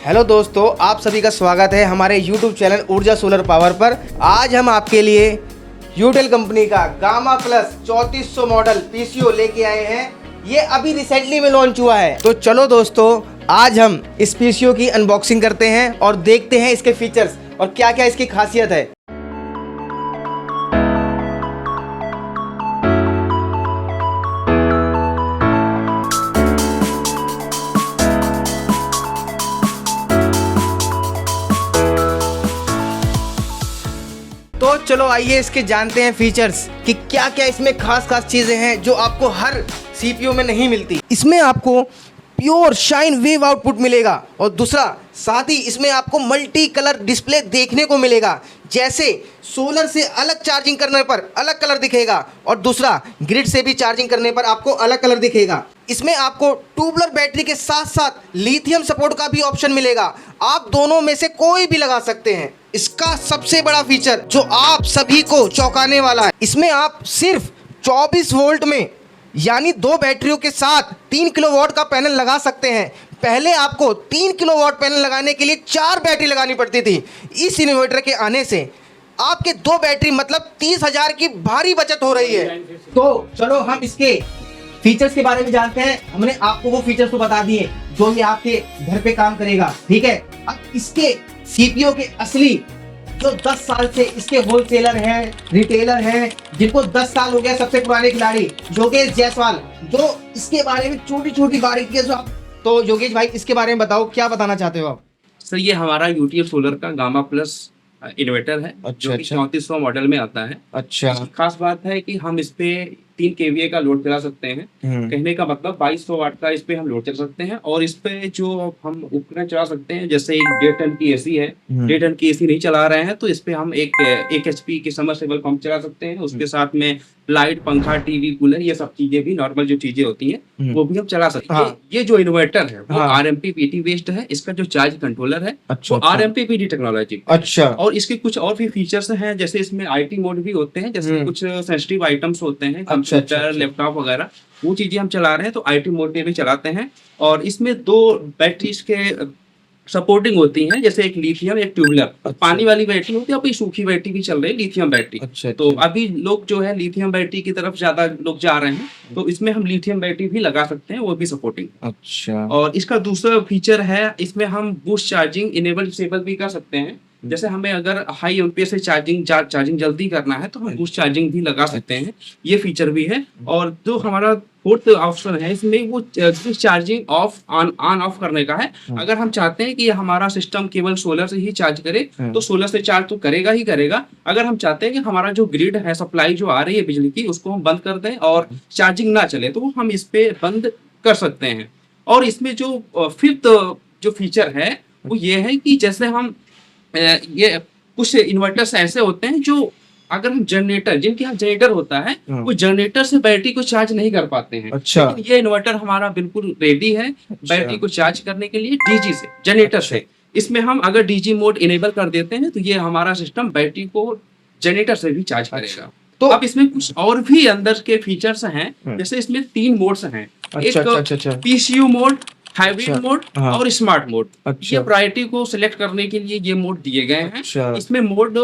Hello दोस्तों, आप सभी का स्वागत है हमारे YouTube चैनल ऊर्जा सोलर पावर पर। आज हम आपके लिए यूटेल कंपनी का गामा प्लस 3400 मॉडल पीसीओ लेके आए हैं। ये अभी रिसेंटली में लॉन्च हुआ है। तो चलो दोस्तों, आज हम इस पीसीओ की अनबॉक्सिंग करते हैं और देखते हैं इसके फीचर्स और क्या क्या इसकी खासियत है। तो चलो आइए इसके जानते हैं फीचर्स कि क्या क्या इसमें खास चीजें हैं जो आपको हर सीपीयू में नहीं मिलती। इसमें आपको प्योर शाइन वेव आउटपुट मिलेगा और दूसरा साथ ही इसमें आपको मल्टी कलर डिस्प्ले देखने को मिलेगा। जैसे सोलर से अलग चार्जिंग करने पर अलग कलर दिखेगा और दूसरा ग्रिड से भी चार्जिंग करने पर आपको अलग कलर दिखेगा। इसमें आपको ट्यूबलर बैटरी के साथ साथ लिथियम सपोर्ट का भी ऑप्शन मिलेगा। आप दोनों में से कोई भी लगा सकते हैं। इसका सबसे बड़ा फीचर जो आप सभी को चौंकाने वाला है, इसमें आप सिर्फ 24 वोल्ट में यानी 2 बैटरियों के साथ 3 किलोवाट का पैनल लगा सकते हैं। पहले आपको 3 किलोवाट पैनल लगाने के लिए 4 बैटरी लगानी पड़ती थी। इस इन्वर्टर के आने से आपके 2 बैटरी मतलब 30,000 की भारी बचत हो रही है। तो चलो हम इसके फीचर्स के बारे में जानते हैं। हमने आपको वो फीचर्स तो बता दिए जो ये आपके घर पे काम करेगा, ठीक है। अब इसके सीपीयू के असली जो 10 साल से इसके होलसेलर हैं, रिटेलर हैं, जिनको 10 साल हो गया, सबसे पुराने खिलाड़ी योगेश जायसवाल, जो इसके बारे में छोटी छोटी बारीकियां जो आप। तो योगेश भाई, इसके बारे में बताओ, क्या बताना चाहते हो आप? सर, ये हमारा यूटीएल सोलर का गामा प्लस इन्वर्टर है। अच्छा, जो कि 3400 मॉडल में आता है। अच्छा, खास बात है कि हम इस पे 3 केवीए का लोड चला सकते हैं। कहने का मतलब 2200 वाट का इस पे हम लोड चला सकते हैं। और इस पे जो हम उपकरण चला सकते हैं, जैसे एक 1.5 टन की एसी है, 1.5 टन की एसी नहीं चला रहे हैं तो इस पे हम एक एचपी की समरसेबल पंप चला सकते हैं। उसके साथ में लाइट, पंखा, टीवी, कूलर, ये सब चीजें भी, नॉर्मल जो चीजें होती हैं वो भी हम चला सकते हैं। ये जो इन्वर्टर है वो आरएमपी पीटी बेस्ड है। इसका जो चार्ज कंट्रोलर है वो आरएमपी पीटी टेक्नोलॉजी। अच्छा। और इसके कुछ और भी फीचर्स हैं, जैसे इसमें आईटी मोड भी होते हैं। जैसे कुछ सेंसिटिव आइटम्स होते हैं, कंप्यूटर, लैपटॉप वगैरह, वो चीजें हम चला रहे हैं तो आईटी मोड में भी चलाते हैं। और इसमें 2 बैटरीज के सपोर्टिंग होती हैं, जैसे एक लिथियम, एक ट्यूबलर। अच्छा। पानी वाली बैटरी होती है, अभी सूखी बैटरी भी चल रही है, लिथियम बैटरी। अच्छा। तो अभी लोग जो है लिथियम बैटरी की तरफ ज्यादा लोग जा रहे हैं, तो इसमें हम लिथियम बैटरी भी लगा सकते हैं, वो भी सपोर्टिंग। अच्छा। और इसका दूसरा फीचर है, इसमें हम बूस्ट चार्जिंग इनेबल डिसेबल भी कर सकते हैं। जैसे हमें अगर हाई एम्पियर से चार्जिंग जल्दी करना है तो हम बूस्ट चार्जिंग भी लगा सकते हैं, ये फीचर भी है। और जो हमारा 4th ऑप्शन है, इसमें वो चार्जिंग ऑफ ऑन ऑफ करने का है। अगर हम चाहते हैं कि हमारा सिस्टम केवल सोलर से ही चार्ज करे तो सोलर से चार्ज तो करेगा ही करेगा। अगर हम चाहते हैं कि हमारा जो ग्रिड है, सप्लाई जो आ रही है बिजली की, उसको हम बंद कर दें और चार्जिंग ना चले, तो हम इस पे बंद कर सकते हैं। और इसमें जो 5th जो फीचर है वो ये है कि जैसे हम ये कुछ इन्वर्टर्स ऐसे होते हैं जो अगर हम जनरेटर, जिनके यहाँ जनरेटर होता है, वो जनरेटर से बैटरी को चार्ज नहीं कर पाते हैं। अच्छा। लेकिन ये इन्वर्टर हमारा बिल्कुल रेडी है। अच्छा। बैटरी को चार्ज करने के लिए डीजी से, जनरेटर से। इसमें हम अगर डीजी मोड इनेबल कर देते हैं तो ये हमारा सिस्टम बैटरी को जनरेटर से भी चार्ज करेगा। तो अब इसमें कुछ और भी अंदर के फीचर्स हैं, जैसे इसमें 3 मोड्स हैं। एक पीसीयू मोड, हाइब्रिड मोड और स्मार्ट मोड। ये प्रायोरिटी को सिलेक्ट करने के लिए ये मोड दिए गए हैं। अच्छा। इसमें मोड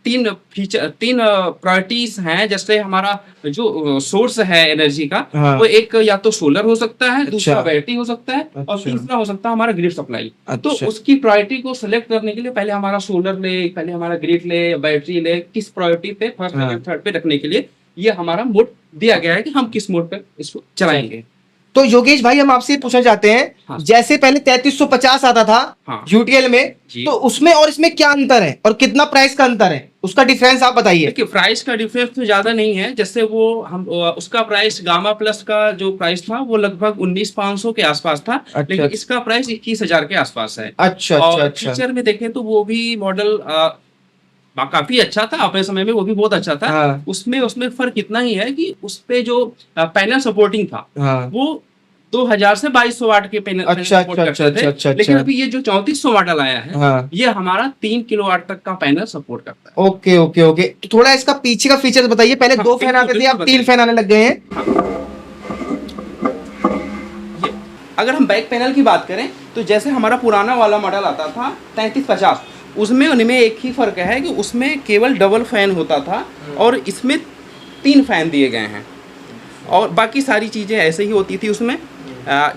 3 प्रायोरिटीज हैं। जैसे हमारा जो सोर्स है एनर्जी का, वो एक या तो सोलर हो सकता है, दूसरा बैटरी हो सकता है, और तीसरा हो सकता है हमारा ग्रिड सप्लाई। तो उसकी प्रायोरिटी को सिलेक्ट करने के लिए पहले हमारा सोलर ले, पहले हमारा ग्रिड ले, बैटरी ले, किस प्रायोरिटी पे, फर्स्ट, सेकंड, थर्ड पे रखने के लिए ये हमारा मोड दिया गया है कि हम किस मोड पे इसको चलाएंगे। तो योगेश भाई, हम आपसे पूछना चाहते हैं, हाँ। जैसे पहले 3350 आता था, हाँ। यूटीएल में, तो उसमें और इसमें क्या अंतर है और कितना प्राइस का अंतर है, उसका डिफरेंस आप बताइए। देखिए, प्राइस का डिफरेंस तो ज्यादा नहीं है। जैसे वो हम उसका प्राइस, गामा प्लस का जो प्राइस था वो लगभग 19,500 के आसपास था। अच्छा। लेकिन इसका प्राइस 21,000 के आसपास है। अच्छा। और फीचर में देखें तो वो भी मॉडल काफी अच्छा था अपने समय में, वो भी बहुत अच्छा था। हाँ। उसमें फर्क इतना ही है कि उसपे जो पैनल सपोर्टिंग था, हाँ। वो 2000 से 2200 वाट के पैनल सपोर्ट करते थे। लेकिन अभी ये जो 3400 मॉडल आया है, हाँ। ये हमारा 3 किलोवाट तक का पैनल सपोर्ट करता है। Okay okay okay. तो थोड़ा इसका पीछे का फीचर बताइए। पहले 2 फैन आते थे, अब 3 फैन आने लग गए हैं। अगर हम बैक पैनल की बात करें तो जैसे हमारा पुराना वाला मॉडल आता था 3350, उसमें उनमें एक ही फ़र्क है कि उसमें केवल डबल फ़ैन होता था और इसमें 3 फ़ैन दिए गए हैं और बाकी सारी चीज़ें ऐसे ही होती थी उसमें।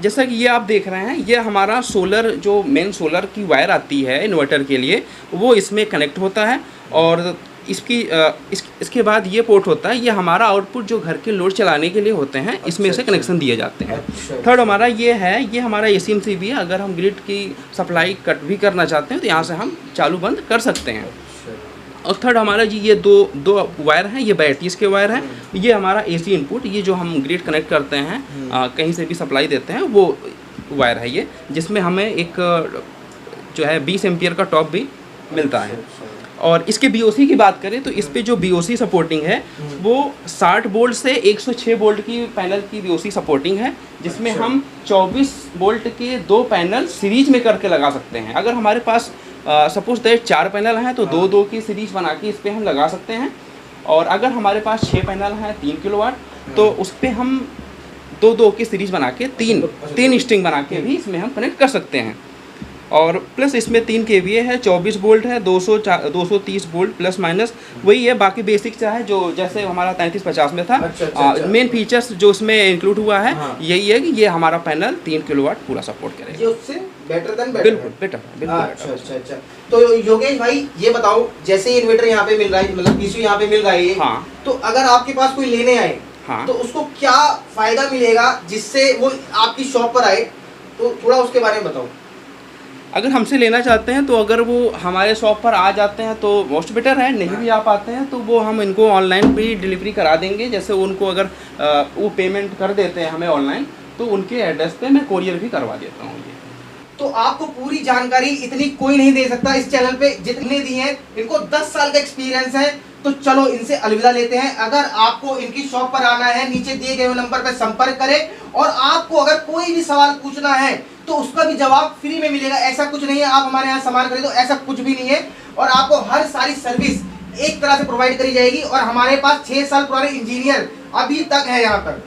जैसा कि ये आप देख रहे हैं, ये हमारा सोलर जो मेन सोलर की वायर आती है इन्वर्टर के लिए, वो इसमें कनेक्ट होता है और इसके बाद ये पोर्ट होता है, ये हमारा आउटपुट जो घर के लोड चलाने के लिए होते हैं, इसमें से कनेक्शन दिए जाते हैं। थर्ड हमारा ये है, ये हमारा ACMC भी है, अगर हम ग्रिड की सप्लाई कट भी करना चाहते हैं तो यहाँ से हम चालू बंद कर सकते हैं। और थर्ड हमारा जी ये दो वायर हैं, ये 32 के वायर हैं, ये हमारा AC इनपुट, ये जो हम ग्रिड कनेक्ट करते हैं कहीं से भी सप्लाई देते हैं वो वायर है ये, जिसमें हमें एक जो है 20 एम्पियर का टॉप भी मिलता है। और इसके BOC की बात करें तो इस पे जो BOC सपोर्टिंग है वो 60 वोल्ट से 106 वोल्ट की पैनल की BOC सपोर्टिंग है, जिसमें हम 24 वोल्ट के 2 पैनल सीरीज में करके लगा सकते हैं। अगर हमारे पास सपोज दैट 4 पैनल हैं तो 2-2 की सीरीज बना के इस पर हम लगा सकते हैं, और अगर हमारे पास 6 पैनल हैं 3 किलोवाट तो उस पर हम 2-2 की सीरीज बना के 3 स्ट्रिंग बना के भी इसमें हम कनेक्ट कर सकते हैं। और प्लस इसमें 3 kVA है, 24 वोल्ट है, 230 वोल्ट प्लस माइनस वही है, बाकी बेसिक चाहे जो जैसे हमारा 3350 में था। मेन फीचर्स जो इसमें इंक्लूड हुआ है यही है कि ये हमारा पैनल 3 किलोवाट पूरा सपोर्ट करेगा। ये उससे बेटर देन बिल्कुल बेटर। अच्छा। तो योगेश भाई ये बताओ, जैसे ये इन्वर्टर यहाँ पे मिल रहा है, मतलब PCU यहाँ पे मिल रहा है ये, हाँ, तो अगर आपके पास कोई लेने आए हाँ, तो उसको क्या फायदा मिलेगा जिससे वो आपकी शॉप पर आए, तो थोड़ा उसके बारे में बताओ। अगर हमसे लेना चाहते हैं तो अगर वो हमारे शॉप पर आ जाते हैं तो मोस्ट बेटर है, नहीं भी आ पाते हैं तो वो हम इनको ऑनलाइन भी डिलीवरी करा देंगे। जैसे उनको अगर वो पेमेंट कर देते हैं हमें ऑनलाइन तो उनके एड्रेस पे मैं कोरियर भी करवा देता हूँ। तो आपको पूरी जानकारी इतनी कोई नहीं दे सकता इस चैनल पे जितने दी हैं, इनको 10 साल का एक्सपीरियंस है। तो चलो इनसे अलविदा लेते हैं। अगर आपको इनकी शॉप पर आना है, नीचे दिए गए नंबर पर संपर्क करें, और आपको अगर कोई भी सवाल पूछना है तो उसका भी जवाब फ्री में मिलेगा। ऐसा कुछ नहीं है आप हमारे यहाँ सामान खरीदो, ऐसा कुछ भी नहीं है। और आपको हर सारी सर्विस एक तरह से प्रोवाइड करी जाएगी, और हमारे पास 6 साल पुराने इंजीनियर अभी तक है यहाँ पर।